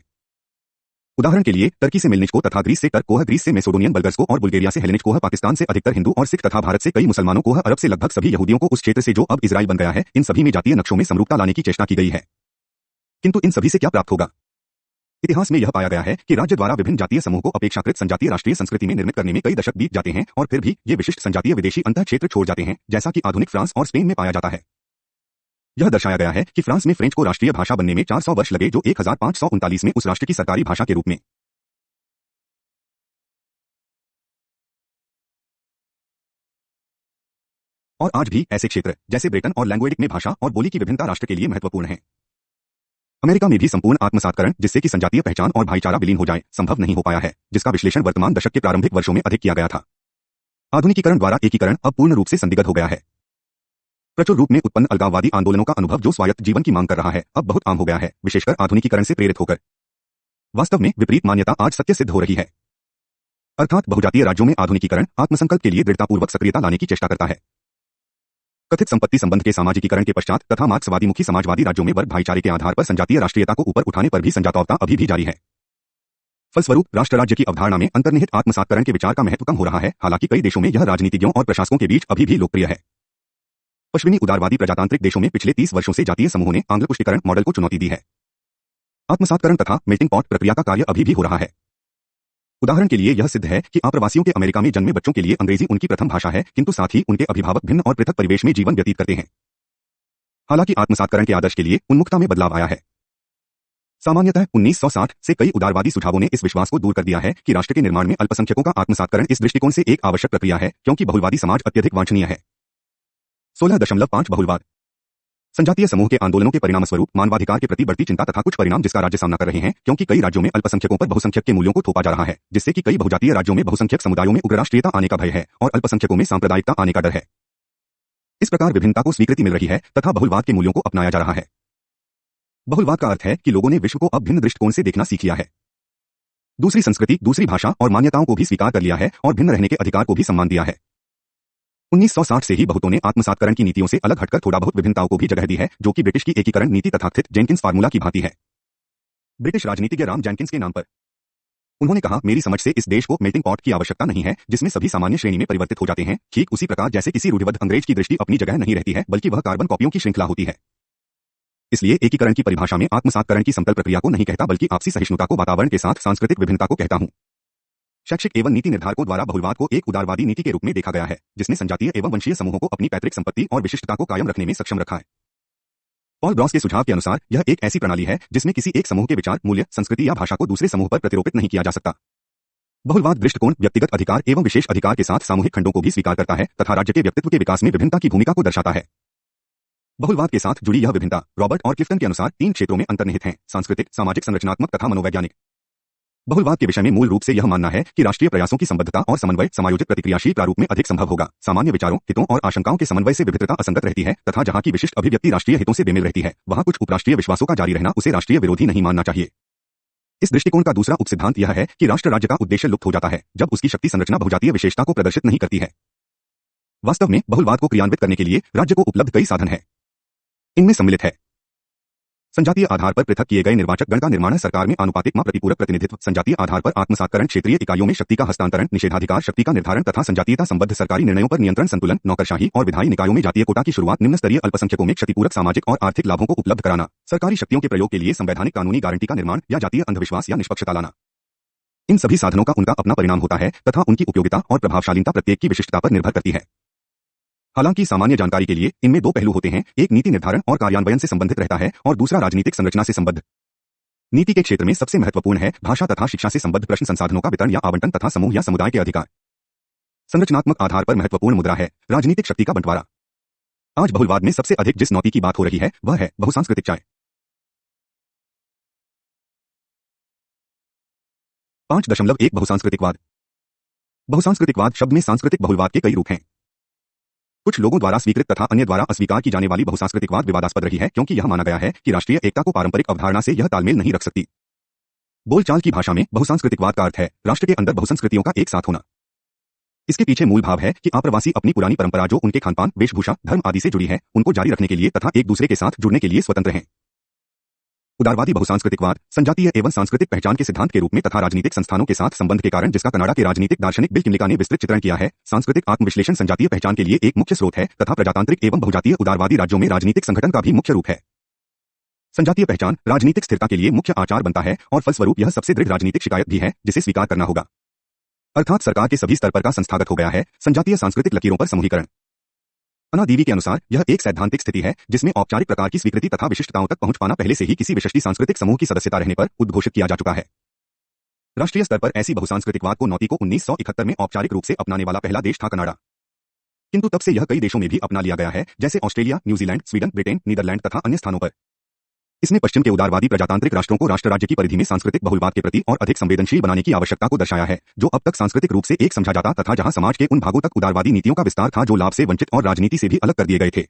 उदाहरण के लिए टर्की से मिलनिच को तथा ग्रीस से टर्क कोह, ग्रीस से मेसोडोनियन बल्गर्स को और बुल्गारिया से हेलेनिच कोह, पाकिस्तान से अधिकतर हिंदू और सिख तथा भारत से कई मुसलमानों को, अरब से लगभग सभी यहूदियों को उस क्षेत्र से जो अब इजराइल बन गया है, इन सभी में जातीय नक्शों में समरूपता लाने की चेष्टा की गई है। किंतु इन सभी से क्या प्राप्त होगा? इतिहास में यह पाया गया है कि राज्य द्वारा विभिन्न जातीय समूह को अपेक्षाकृत संजातीय राष्ट्रीय संस्कृति में निर्मित करने में कई दशक बीत जाते हैं और फिर भी ये विशिष्ट संजातीय विदेशी अंतः क्षेत्र छोड़ जाते हैं, जैसा कि आधुनिक फ्रांस और स्पेन में पाया जाता है। यह दर्शाया गया है कि फ्रांस में फ्रेंच को राष्ट्रीय भाषा बनने में 400 वर्ष लगे, जो 1539 में उस राष्ट्र की सरकारी भाषा के रूप में और आज भी ऐसे क्षेत्र जैसे ब्रिटेन और लैंग्वेडिक में भाषा और बोली की विभिन्नता राष्ट्र के लिए महत्वपूर्ण है। अमेरिका में भी संपूर्ण आत्मसातकरण, जिससे कि संजातीय पहचान और भाईचारा विलीन हो जाए, संभव नहीं हो पाया है, जिसका विश्लेषण वर्तमान दशक के प्रारंभिक वर्षों में अधिक किया गया था। आधुनिकीकरण द्वारा एकीकरण अब पूर्ण रूप से संदिग्ध हो गया है। प्रचुर रूप में उत्पन्न अलगाववादी आंदोलनों का अनुभव जो स्वायत्त जीवन की मांग कर रहा है, अब बहुत आम हो गया है, विशेषकर आधुनिकीकरण से प्रेरित होकर। वास्तव में विपरीत मान्यता आज सत्य सिद्ध हो रही है, अर्थात बहुजातीय राज्यों में आधुनिकीकरण आत्मसंकल्प के लिए दृढ़तापूर्वक सक्रियता लाने की चेष्टा करता है। कथित संपत्ति संबंध के सामाजिकीकरण के पश्चात तथा मार्क्सवादी मुखी समाजवादी राज्यों में वर्ग भाईचारे के आधार पर संजातीय राष्ट्रीयता को ऊपर उठाने पर भी संजातौता अभी भी जारी है। फलस्वरूप राष्ट्र राज्य की अवधारणा में अंतर्निहित आत्मसातकरण के विचार का महत्व कम हो रहा है, हालांकि कई देशों में यह राजनीतिज्ञों और प्रशासकों के बीच अभी भी लोकप्रिय है। पश्चिमी उदारवादी प्रजातांत्रिक देशों में पिछले 30 वर्षों से जातीय समूहों ने आंग्ल पुष्टिकरण मॉडल को चुनौती दी है। आत्मसातकरण तथा मेल्टिंग पॉट प्रक्रिया का कार्य अभी भी हो रहा है। उदाहरण के लिए यह सिद्ध है कि आप्रवासियों के अमेरिका में जन्मे बच्चों के लिए अंग्रेजी उनकी प्रथम भाषा है, किंतु साथ ही उनके अभिभावक भिन्न और पृथक परिवेश में जीवन व्यतीत करते हैं। हालांकि आत्मसातकरण के आदर्श के लिए उन्मुखता में बदलाव आया है। सामान्यतः 1960 से कई उदारवादी सुझावों ने इस विश्वास को दूर कर दिया है कि राष्ट्र के निर्माण में अल्पसंख्यकों का आत्मसातकरण इस दृष्टिकोण से एक आवश्यक प्रक्रिया है, क्योंकि बहुलवादी समाज अत्यधिक वांछनीय है। 16.5 बहुलवाद संजातीय समूह के आंदोलनों के परिणामस्वरूप मानवाधिकार के प्रति बढ़ती चिंता तथा कुछ परिणाम जिसका राज्य सामना कर रहे हैं, क्योंकि कई राज्यों में अल्पसंख्यकों पर बहुसंख्यक के मूल्यों को थोपा जा रहा है, जिससे कि कई बहुजातीय राज्यों में बहुसंख्यक समुदायों में उग्र राष्ट्रीयता आने का भय है और अल्पसंख्यकों में सांप्रदायिकता आने का डर है। इस प्रकार विभिन्नता को स्वीकृति मिल रही है तथा बहुलवाद के मूल्यों को अपनाया जा रहा है। बहुलवाद का अर्थ है कि लोगों ने विश्व को अब भिन्न दृष्टिकोण से देखना सीख लिया है। दूसरी संस्कृति, दूसरी भाषा और मान्यताओं को भी स्वीकार कर लिया है और भिन्न रहने के अधिकार को भी सम्मान दिया है। 1960 से ही बहुतों ने आत्मसातकरण की नीतियों से अलग हटकर थोड़ा बहुत विभिन्नताओं को भी जगह दी है, जो कि ब्रिटिश की एकीकरण नीति तथाकथित जेनकिंस फार्मूला की भांति है। ब्रिटिश राजनीतिज्ञ राम जेनकिंस के नाम पर उन्होंने कहा, मेरी समझ से इस देश को मेल्टिंग पॉट की आवश्यकता नहीं है, जिसमें सभी सामान्य श्रेणी में परिवर्तित हो जाते हैं, ठीक उसी प्रकार जैसे किसी रूढ़िबद्ध अंग्रेज की दृष्टि अपनी जगह नहीं रहती है, बल्कि वह कार्बन कॉपियों की श्रृंखला होती है। इसलिए एकीकरण की परिभाषा में आत्मसातकरण की समतल प्रक्रिया को नहीं कहता, बल्कि आपसी सहिष्णुता को वातावरण के साथ सांस्कृतिक विभिन्नता को कहता हूं। शैक्षिक एवं नीति निर्धारकों द्वारा बहुलवाद को एक उदारवादी नीति के रूप में देखा गया है, जिसने संजातीय एवं वंशीय समूहों को अपनी पैतृक संपत्ति और विशिष्टता को कायम रखने में सक्षम रखा है। पॉल ब्रॉस के सुझाव के अनुसार यह एक ऐसी प्रणाली है जिसमें किसी एक समूह के विचार, मूल्य, संस्कृति या भाषा को दूसरे समूह पर प्रतिरोपित नहीं किया जा सकता। बहुलवाद दृष्टिकोण व्यक्तिगत अधिकार एवं विशेष अधिकार के साथ सामूहिक खंडों को भी स्वीकार करता है तथा राज्य के व्यक्तित्व के विकास में विभिन्नता की भूमिका को दर्शाता है। बहुलवाद के साथ जुड़ी यह विभिन्नता रॉबर्ट और क्लिफ्टन के अनुसार 3 क्षेत्रों में अंतर्निहित है: सांस्कृतिक, सामाजिक, संरचनात्मक तथा मनोवैज्ञानिक। बहुलवाद के विषय में मूल रूप से यह मानना है कि राष्ट्रीय प्रयासों की संबद्धता और समन्वय समायोजित प्रतिक्रियाशील प्रारूप में अधिक संभव होगा। सामान्य विचारों, हितों और आशंकाओं के समन्वय से विविधता असंगत रहती है तथा जहां की विशिष्ट अभिव्यक्ति राष्ट्रीय हितों से बेमेल रहती है, वहां कुछ उपराष्ट्रीय विश्वासों का जारी रहना उसे राष्ट्रीय विरोधी नहीं मानना चाहिए। इस दृष्टिकोण का दूसरा उपसिद्धांत यह है कि राष्ट्र राज्य का उद्देश्य लुप्त हो जाता है जब उसकी शक्ति संरचना बहुजातीय विशेषता को प्रदर्शित नहीं करती है। वास्तव में बहुलवाद को क्रियान्वित करने के लिए राज्य को उपलब्ध कई साधन है। इनमें सम्मिलित है संजातीय आधार पर पृथक किए गए निर्वाचक गण का निर्माण, सरकार में आनुपातिक प्रतिपूरक प्रतिनिधित्व, संजातीय आधार पर आत्मसातकरण, क्षेत्रीय इकाइयों में शक्ति का हस्तांतरण, निषेधाधिकार शक्ति का निर्धारण तथा संजातीयता संबद्ध सरकारी निर्णयों पर नियंत्रण संतुलन, नौकरशाही और विधायी निकायों में जातीय कोटा की शुरुआत, निम्न स्तरीय अल्पसंख्यकों में क्षतिपूरक सामाजिक और आर्थिक लाभों को उपलब्ध कराना, सरकारी शक्तियों के प्रयोग के लिए संवैधानिक कानूनी गारंटी का निर्माण या जातीय अंधविश्वास या निष्पक्षता लाना। इन सभी साधनों का उनका अपना परिणाम होता है तथा उनकी उपयोगिता और प्रभावशालीता प्रत्येक की विशिष्टता पर निर्भर करती है। हालांकि सामान्य जानकारी के लिए इनमें 2 पहलू होते हैं, एक नीति निर्धारण और कार्यान्वयन से संबंधित रहता है और दूसरा राजनीतिक संरचना से संबद्ध। नीति के क्षेत्र में सबसे महत्वपूर्ण है भाषा तथा शिक्षा से संबद्ध प्रश्न, संसाधनों का वितरण या आवंटन तथा समूह या समुदाय के अधिकार। संरचनात्मक आधार पर महत्वपूर्ण मुद्रा है राजनीतिक शक्ति का बंटवारा। आज बहुलवाद में सबसे अधिक जिस नौती की बात हो रही है वह है बहुसांस्कृतिक चाय। 5.1 बहुसांस्कृतिकवाद। बहुसांस्कृतिकवाद शब्द में सांस्कृतिक बहुलवाद के कई रूप हैं। कुछ लोगों द्वारा स्वीकृत तथा अन्य द्वारा अस्वीकार की जाने वाली बहुसांस्कृतिकवाद विवादास्पद रही है क्योंकि यह माना गया है कि राष्ट्रीय एकता को पारंपरिक अवधारणा से यह तालमेल नहीं रख सकती। बोलचाल की भाषा में बहुसांस्कृतिकवाद का अर्थ है राष्ट्र के अंदर बहुसंस्कृतियों का एक साथ होना। इसके पीछे मूल भाव है कि आप्रवासी अपनी पुरानी परंपरा जो उनके खानपान, वेशभूषा, धर्म आदि से जुड़ी है, उनको जारी रखने के लिए तथा एक दूसरे के साथ जुड़ने के लिए स्वतंत्र हैं। उदारवादी बहुसांस्कृतिकवाद संजातीय एवं सांस्कृतिक पहचान के सिद्धांत के रूप में तथा राजनीतिक संस्थानों के साथ संबंध के कारण जिसका कनाडा के राजनीतिक दार्शनिक बिल किमलिका ने विस्तृत चित्रण किया है, सांस्कृतिक आत्मविश्लेषण संजातीय पहचान के लिए एक मुख्य स्रोत है तथा प्रजातांत्रिक एवं बहुजातीय उदारवादी राज्यों में राजनीतिक संगठन का भी मुख्य रूप है। संजातीय पहचान राजनीतिक स्थिरता के लिए मुख्य आचार बनता है और फलस्वरूप यह सबसे दृढ़ राजनीतिक शिकायत भी है जिसे स्वीकार करना होगा। अर्थात सरकार के सभी स्तर पर का संस्थागत हो गया है संजातीय सांस्कृतिक लकीरों पर समूहीकरण। अनादीवी के अनुसार यह एक सैद्धांतिक स्थिति है जिसमें औपचारिक प्रकार की स्वीकृति तथा विशिष्टताओं तक पहुंच पाना पहले से ही किसी विशिष्ट सांस्कृतिक समूह की सदस्यता रहने पर उद्घोषित किया जा चुका है। राष्ट्रीय स्तर पर ऐसी बहुसांस्कृतिकवाद को नौती को 1971 में औपचारिक रूप से अपनाने वाला पहला देश था कनाडा, किंतु तब से यह कई देशों में भी अपना लिया गया है जैसे Australia, New Zealand, Sweden, Britain, Netherlands तथा अन्य स्थानों पर। इसने पश्चिम के उदारवादी प्रजातांत्रिक राष्ट्रों को राष्ट्र राज्य की परिधि में सांस्कृतिक बहुलवाद के प्रति और अधिक संवेदनशील बनाने की आवश्यकता को दर्शाया है जो अब तक सांस्कृतिक रूप से एक समझा जाता तथा जहां समाज के उन भागों तक उदारवादी नीतियों का विस्तार था जो लाभ से वंचित और राजनीति से भी अलग कर दिए गए थे।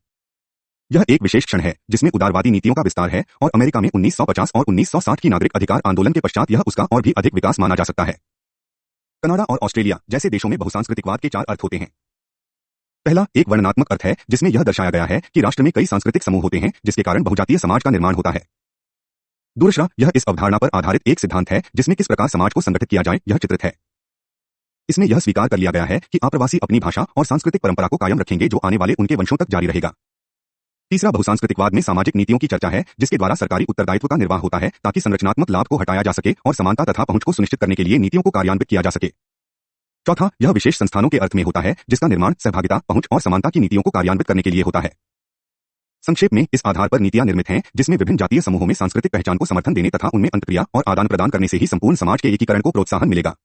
यह एक विशेष क्षण है जिसमें उदारवादी नीतियों का विस्तार है और अमेरिका में 1950 और 1960 की नागरिक अधिकार आंदोलन के पश्चात यह उसका और भी अधिक विकास माना जा सकता है। कनाडा और ऑस्ट्रेलिया जैसे देशों में बहुसांस्कृतिकवाद के 4 अर्थ होते हैं। पहला एक वर्णनात्मक अर्थ है जिसमें यह दर्शाया गया है कि राष्ट्र में कई सांस्कृतिक समूह होते हैं जिसके कारण बहुजातीय समाज का निर्माण होता है। दूसरा यह इस अवधारणा पर आधारित एक सिद्धांत है जिसमें किस प्रकार समाज को संगठित किया जाए यह चित्रित है। इसमें यह स्वीकार कर लिया गया है कि आप्रवासी अपनी भाषा और सांस्कृतिक परंपरा को कायम रखेंगे जो आने वाले उनके वंशों तक जारी रहेगा। तीसरा बहुसांस्कृतिकवाद में सामाजिक नीतियों की चर्चा है जिसके द्वारा सरकारी उत्तरदायित्व का निर्वाह होता है ताकि संरचनात्मक लाभ को हटाया जा सके और समानता तथा पहुंच को सुनिश्चित करने के लिए नीतियों को कार्यान्वित किया जा सके। चौथा यह विशेष संस्थानों के अर्थ में होता है जिसका निर्माण सहभागिता, पहुंच और समानता की नीतियों को कार्यान्वित करने के लिए होता है। संक्षेप में इस आधार पर नीतियां निर्मित हैं जिसमें विभिन्न जातीय समूहों में सांस्कृतिक पहचान को समर्थन देने तथा उनमें अंतर्क्रिया और आदान प्रदान करने से ही संपूर्ण समाज के एकीकरण को प्रोत्साहन मिलेगा।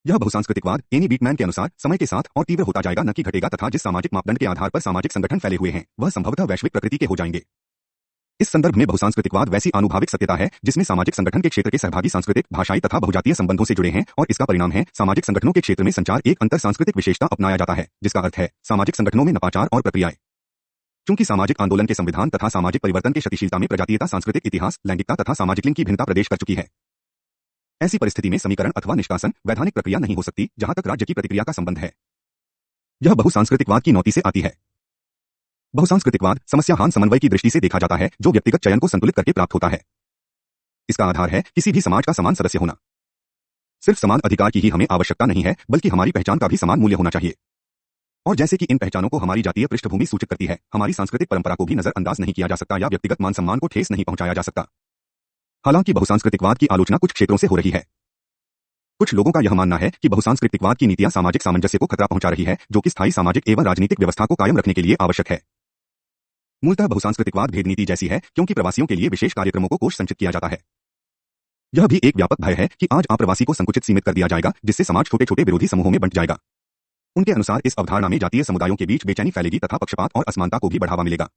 यह बहुसांस्कृतिकवाद एनी बीटमैन के अनुसार समय के साथ और तीव्र होता जाएगा न कि घटेगा तथा जिस सामाजिक मापदंड के आधार पर सामाजिक संगठन फैले हुए हैं वह संभवतः वैश्विक प्रकृति के हो जाएंगे। इस संदर्भ में बहुसांस्कृतिकवाद वैसी आनुभाविक सत्यता है जिसमें सामाजिक संगठन के क्षेत्र के सहभागी सांस्कृतिक, भाषाई तथा बहुजातीय संबंधों से जुड़े हैं और इसका परिणाम है सामाजिक संगठनों के क्षेत्र में संचार एक अंतर सांस्कृतिक विशेषता अपनाया जाता है जिसका अर्थ है सामाजिक संगठनों में नवाचार और प्रक्रियाएं। चूंकि सामाजिक आंदोलन के संविधान तथा सामाजिक परिवर्तन के गतिशीलता में प्रजातीयता, सांस्कृतिक इतिहास, लैंगिकता तथा सामाजिक लिंग की भिन्नता प्रवेश कर चुकी है। ऐसी परिस्थिति में समीकरण अथवा निष्कासन वैधानिक प्रक्रिया नहीं हो सकती जहां तक राज्य की प्रतिक्रिया का संबंध है। यह बहुसांस्कृतिकवाद की नौती से आती है। बहुसांस्कृतिकवाद समस्याहान समन्वय की दृष्टि से देखा जाता है जो व्यक्तिगत चयन को संतुलित करके प्राप्त होता है। इसका आधार है किसी भी समाज का समान सदस्य होना। सिर्फ समान अधिकार की ही हमें आवश्यकता नहीं है बल्कि हमारी पहचान का भी समान मूल्य होना चाहिए। और जैसे कि इन पहचानों को हमारी जातीय पृष्ठभूमि सूचित करती है, हमारी सांस्कृतिक परंपरा को भी नजरअंदाज नहीं किया जा सकता या व्यक्तिगत मान सम्मान को ठेस नहीं पहुंचाया जा सकता। हालांकि बहुसांस्कृतिकवाद की आलोचना कुछ क्षेत्रों से हो रही है। कुछ लोगों का यह मानना है कि बहुसांस्कृतिकवाद की नीतियां सामाजिक सामंजस्य को खतरा पहुंचा रही है जो कि स्थायी सामाजिक एवं राजनीतिक व्यवस्था को कायम रखने के लिए आवश्यक है। मूलतः बहुसांस्कृतिकवाद भेद नीति जैसी है क्योंकि प्रवासियों के लिए विशेष कार्यक्रमों को कोष संचित किया जाता है। यह भी एक व्यापक भय है कि आज आप्रवासी को संकुचित सीमित कर दिया जाएगा जिससे समाज छोटे छोटे विरोधी समूहों में बंट जाएगा। उनके अनुसार इस अवधारणा में जातीय समुदायों के बीच बेचैनी फैलेगी तथा पक्षपात और असमानता को भी बढ़ावा मिलेगा।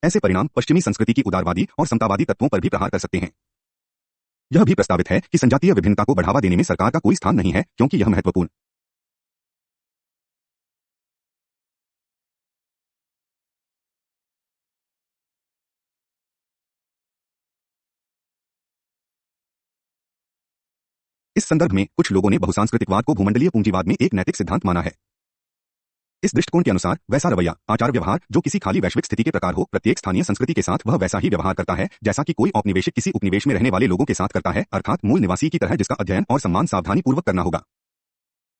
ऐसे परिणाम पश्चिमी संस्कृति की उदारवादी और समतावादी तत्वों पर भी प्रहार कर सकते हैं। यह भी प्रस्तावित है कि संजातीय विभिन्नता को बढ़ावा देने में सरकार का कोई स्थान नहीं है क्योंकि यह महत्वपूर्ण इस संदर्भ में कुछ लोगों ने बहुसांस्कृतिकवाद को भूमंडलीय पूंजीवाद में एक नैतिक सिद्धांत माना है। इस दृष्टिकोण के अनुसार वैसा रवैया, आचार व्यवहार जो किसी खाली वैश्विक स्थिति के प्रकार हो, प्रत्येक स्थानीय संस्कृति के साथ वह वैसा ही व्यवहार करता है जैसा कि कोई औपनिवेशिक किसी उपनिवेश में रहने वाले लोगों के साथ करता है, अर्थात मूल निवासी की तरह जिसका अध्ययन और सम्मान सावधानी पूर्वक करना होगा।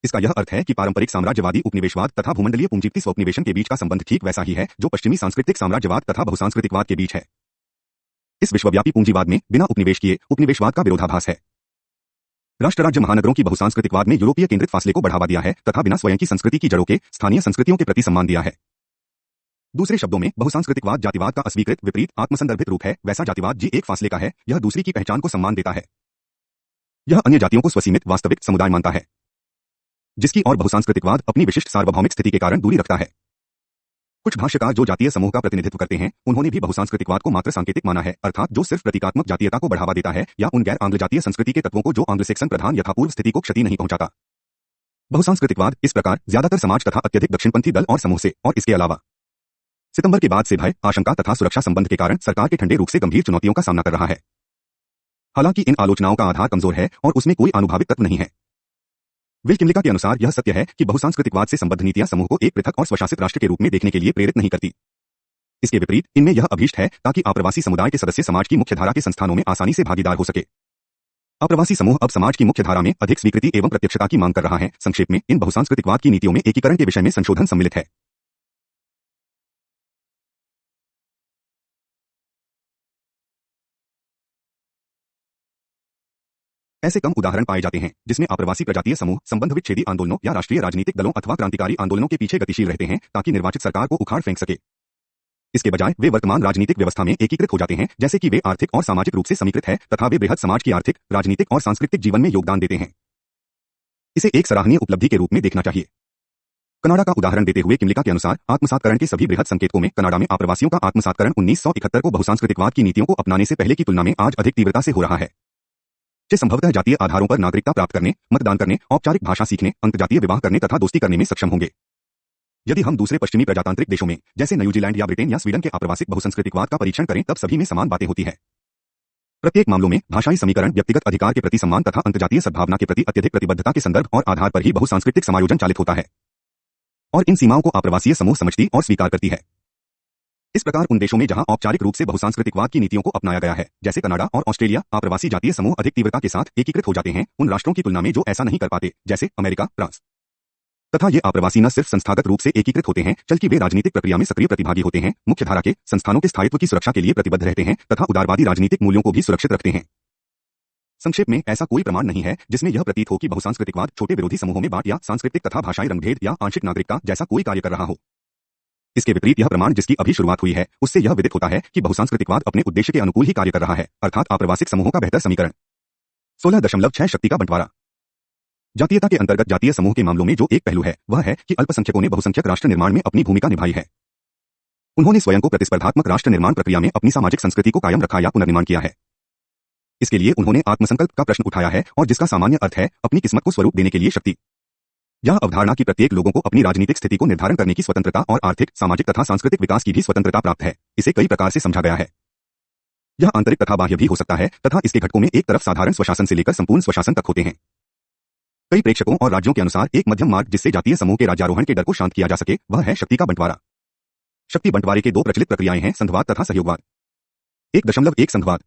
इसका यह अर्थ है कि पारंपरिक साम्राज्यवादी उपनिवेशवाद तथा भूमंडलीय पूंजीपति स्वौपनिवेशन के बीच का संबंध ठीक वैसा ही है जो पश्चिमी सांस्कृतिक साम्राज्यवाद तथा बहुसांस्कृतिकवाद के बीच है। इस विश्वव्यापी पूंजीवाद में बिना उपनिवेश किए उपनिवेशवाद का विरोधाभास है। राष्ट्र राज्य महानगरों की बहुसांस्कृतिकवाद ने यूरोपीय केंद्रित फासले को बढ़ावा दिया है तथा बिना स्वयं की संस्कृति की जड़ों के स्थानीय संस्कृतियों के प्रति सम्मान दिया है। दूसरे शब्दों में बहुसांस्कृतिकवाद जातिवाद का अस्वीकृत विपरीत आत्मसंदर्भित रूप है, वैसा जातिवाद जी एक फासले का है, यह दूसरी की पहचान को सम्मान देता है। यह अन्य जातियों को स्वसीमित वास्तविक समुदाय मानता है। जिसकी और बहुसांस्कृतिकवाद अपनी विशिष्ट सार्वभौमिक स्थिति के कारण दूरी रखता है। कुछ भाष्यकार जो जातीय समूह का प्रतिनिधित्व करते हैं, उन्होंने भी बहुसांस्कृतिकवाद को मात्र सांकेतिक माना है, अर्थात जो सिर्फ प्रतीकात्मक जातीयता को बढ़ावा देता है या उन गैर आंग्ल जातीय संस्कृति के तत्वों को जो आंग्ल सेक्सन प्रधान यथापूर्व स्थिति को क्षति नहीं पहुंचाता। बहुसांस्कृतिकवाद इस प्रकार ज्यादातर समाज तथा अत्यधिक दक्षिणपंथी दल और समूह से, और इसके अलावा सितंबर के बाद से भय, आशंका तथा सुरक्षा संबंध के कारण सरकार के ठंडे रूप से गंभीर चुनौतियों का सामना कर रहा है। हालांकि इन आलोचनाओं का आधार कमजोर है और उसमें कोई अनुभाविक तत्व नहीं है। विल किमलिका के अनुसार यह सत्य है कि बहुसांस्कृतिकवाद से संबद्ध नीतियां समूह को एक पृथक और स्वशासित राष्ट्र के रूप में देखने के लिए प्रेरित नहीं करती। इसके विपरीत इनमें यह अभीष्ट है ताकि आप्रवासी समुदाय के सदस्य समाज की मुख्यधारा के संस्थानों में आसानी से भागीदार हो सके। आप्रवासी समूह अब समाज की मुख्यधारा में अधिक स्वीकृति एवं प्रत्यक्षता की मांग कर रहा है। संक्षेप में, इन बहुसांस्कृतिकवाद की नीतियों में एकीकरण के विषय में संशोधन सम्मिलित है। ऐसे कम उदाहरण पाए जाते हैं जिसमें आप्रवासी प्रजातीय समूह संबंध विच्छेदी आंदोलनों या राष्ट्रीय राजनीतिक दलों अथवा क्रांतिकारी आंदोलनों के पीछे गतिशील रहते हैं ताकि निर्वाचित सरकार को उखाड़ फेंक सके। इसके बजाय वे वर्तमान राजनीतिक व्यवस्था में एकीकृत हो जाते हैं, जैसे कि वे आर्थिक और सामाजिक रूप से समीकृत है तथा वे बृहद समाज की आर्थिक, राजनीतिक और सांस्कृतिक जीवन में योगदान देते हैं। इसे एक सराहनीय उपलब्धि के रूप में देखना चाहिए। कनाडा का उदाहरण देते हुए किमलिका के अनुसार आत्मसातकरण के सभी बृहद संकेतकों में कनाडा में आप्रवासियों का आत्मसातकरण 1971 को बहुसांस्कृतिकवाद की नीतियों को अपनाने से पहले की तुलना में आज अधिक तीव्रता से हो रहा है, जो संभवतः जातीय आधारों पर नागरिकता प्राप्त करने, मतदान करने, औपचारिक भाषा सीखने, अंतर्जातीय विवाह करने तथा दोस्ती करने में सक्षम होंगे। यदि हम दूसरे पश्चिमी प्रजातांत्रिक देशों में जैसे न्यूजीलैंड या ब्रिटेन या स्वीडन के आप्रवासिक बहुसंस्कृतिकवाद का परीक्षण करें, तब सभी में समान बातें होती है। प्रत्येक मामलों में भाषाई समीकरण व्यक्तिगत अधिकार के प्रति सम्मान तथा अंतर्जातीय सद्भावना के प्रति अत्यधिक प्रतिबद्धता के संदर्भ और आधार पर ही बहुसांस्कृतिक समायोजन चालित होता है, और इन सीमाओं को आप्रवासीय समूह समझती और स्वीकार करती है। इस प्रकार उन देशों में जहां औपचारिक रूप से बहुसांस्कृतिकवाद की नीतियों को अपनाया गया है, जैसे कनाडा और ऑस्ट्रेलिया, आप्रवासी जातीय समूह अधिक तीव्रता के साथ एकीकृत हो जाते हैं उन राष्ट्रों की तुलना में जो ऐसा नहीं कर पाते, जैसे अमेरिका, फ्रांस। तथा ये आप्रवासी न सिर्फ संस्थागत रूप से एकीकृत होते हैं, बल्कि वे राजनीतिक प्रक्रिया में सक्रिय प्रतिभागी होते हैं, मुख्यधारा के संस्थानों के स्थायित्व की सुरक्षा के लिए प्रतिबद्ध रहते हैं तथा उदारवादी राजनीतिक मूल्यों को भी सुरक्षित रखते हैं। संक्षेप में, ऐसा कोई प्रमाण नहीं है जिसमें यह प्रतीत हो कि बहुसांस्कृतिकवाद छोटे विरोधी समूहों में बांट या सांस्कृतिक तथा भाषाई रंगभेद या आंशिक नागरिकता जैसा कोई कार्य कर रहा हो। इसके विपरीत यह प्रमाण जिसकी अभी शुरुआत हुई है, उससे यह विदित होता है कि बहुसांस्कृतिकवाद अपने उद्देश्य के अनुकूल ही कार्य कर रहा है, अर्थात आप्रवासिक समूहों का बेहतर समीकरण। 16.6 शक्ति का बंटवारा। जातीयता के अंतर्गत जातीय समूह के मामलों में जो एक पहलू है, वह है कि अल्पसंख्यकों ने बहुसंख्यक राष्ट्र निर्माण में अपनी भूमिका निभाई है। उन्होंने स्वयं को प्रतिस्पर्धात्मक राष्ट्र निर्माण प्रक्रिया में अपनी सामाजिक संस्कृति को कायम रखा या पुनर्निर्माण किया है। इसके लिए उन्होंने आत्मसंकल्प का प्रश्न उठाया है, और जिसका सामान्य अर्थ है अपनी किस्मत को स्वरूप देने के लिए शक्ति। यह अवधारणा की प्रत्येक लोगों को अपनी राजनीतिक स्थिति को निर्धारण करने की स्वतंत्रता और आर्थिक, सामाजिक तथा सांस्कृतिक विकास की भी स्वतंत्रता प्राप्त है। इसे कई प्रकार से समझा गया है। यह आंतरिक तथा बाह्य भी हो सकता है तथा इसके घटकों में एक तरफ साधारण स्वशासन से लेकर संपूर्ण स्वशासन तक होते हैं। कई प्रेक्षकों और राज्यों के अनुसार एक मध्यम मार्ग जिससे जातीय समूह के राज्यारोहण के डर को शांत किया जा सके, वह है शक्ति का बंटवारा। शक्ति बंटवारे के दो प्रचलित प्रक्रियाएं हैं, संघवाद तथा सहयोगवाद। 1.1 संघवाद।